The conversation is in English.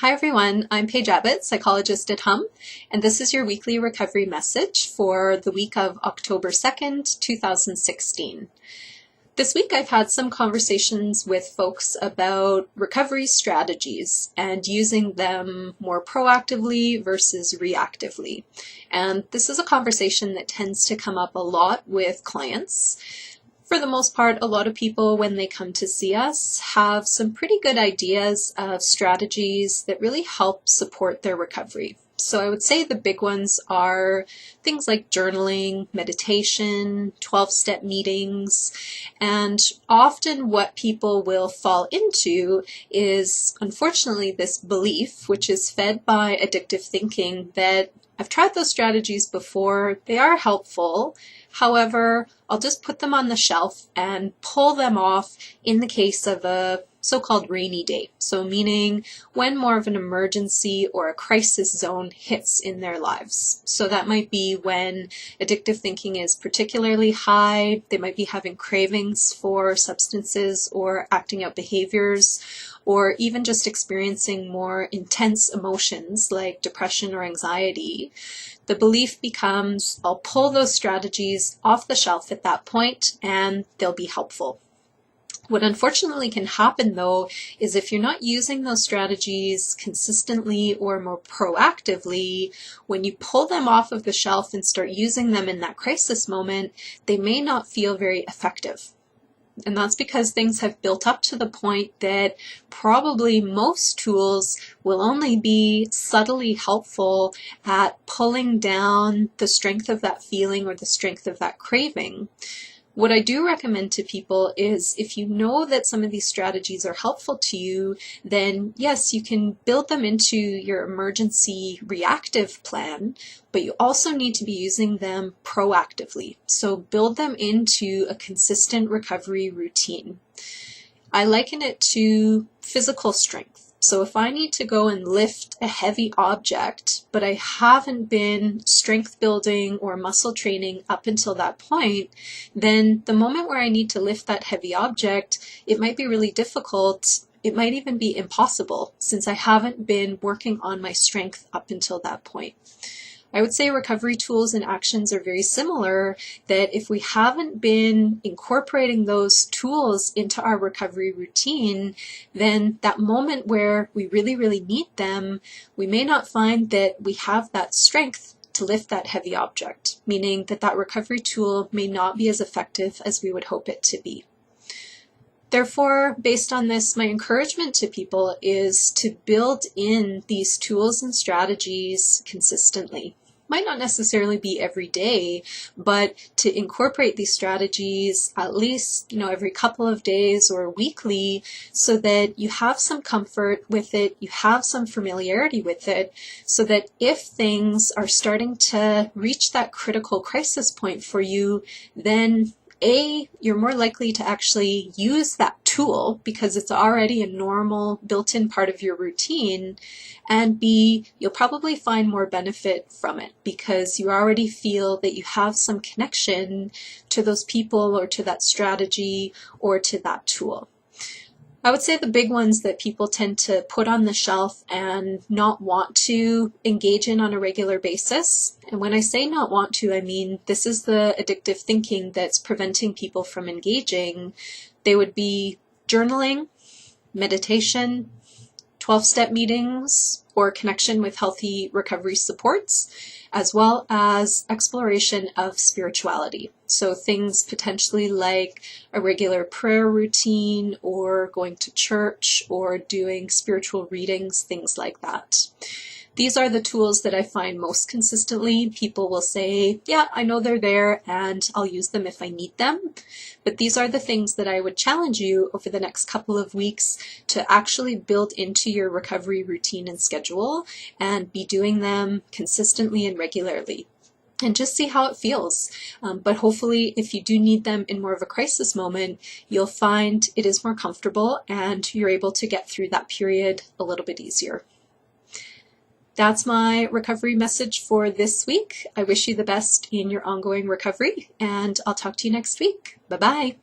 Hi everyone, I'm Paige Abbott, psychologist at HUM, and this is your weekly recovery message for the week of October 2nd, 2016. This week I've had some conversations with folks about recovery strategies and using them more proactively versus reactively. And this is a conversation that tends to come up a lot with clients. For the most part, a lot of people, when they come to see us, have some pretty good ideas of strategies that really help support their recovery. So I would say the big ones are things like journaling, meditation, 12-step meetings, and often what people will fall into is, unfortunately, this belief, which is fed by addictive thinking, that I've tried those strategies before, they are helpful. However, I'll just put them on the shelf and pull them off in the case of a so-called rainy day. So meaning when more of an emergency or a crisis zone hits in their lives. So that might be when addictive thinking is particularly high. They might be having cravings for substances or acting out behaviors, or even just experiencing more intense emotions like depression or anxiety. The belief becomes, I'll pull those strategies off the shelf at that point and they'll be helpful. What unfortunately can happen though is if you're not using those strategies consistently or more proactively, when you pull them off of the shelf and start using them in that crisis moment, they may not feel very effective. And that's because things have built up to the point that probably most tools will only be subtly helpful at pulling down the strength of that feeling or the strength of that craving. What I do recommend to people is if you know that some of these strategies are helpful to you, then yes, you can build them into your emergency reactive plan, but you also need to be using them proactively. So build them into a consistent recovery routine. I liken it to physical strength. So if I need to go and lift a heavy object, but I haven't been strength building or muscle training up until that point, then the moment where I need to lift that heavy object, it might be really difficult. It might even be impossible since I haven't been working on my strength up until that point. I would say recovery tools and actions are very similar, that if we haven't been incorporating those tools into our recovery routine, then that moment where we really need them, we may not find that we have that strength to lift that heavy object, meaning that that recovery tool may not be as effective as we would hope it to be. Therefore, based on this, my encouragement to people is to build in these tools and strategies consistently. Might not necessarily be every day, but to incorporate these strategies at least, every couple of days or weekly, so that you have some comfort with it, you have some familiarity with it, so that if things are starting to reach that critical crisis point for you, then A, you're more likely to actually use that tool because it's already a normal built-in part of your routine, and B, you'll probably find more benefit from it because you already feel that you have some connection to those people or to that strategy or to that tool. I would say the big ones that people tend to put on the shelf and not want to engage in on a regular basis. And when I say not want to, I mean this is the addictive thinking that's preventing people from engaging. They would be journaling, meditation, 12-step meetings, or connection with healthy recovery supports, as well as exploration of spirituality. So things potentially like a regular prayer routine or going to church or doing spiritual readings, things like that. These are the tools that I find most consistently. People will say, yeah, I know they're there and I'll use them if I need them. But these are the things that I would challenge you over the next couple of weeks to actually build into your recovery routine and schedule and be doing them consistently and regularly. And just see how it feels. But hopefully, if you do need them in more of a crisis moment, you'll find it is more comfortable and you're able to get through that period a little bit easier. That's my recovery message for this week. I wish you the best in your ongoing recovery, and I'll talk to you next week. Bye-bye.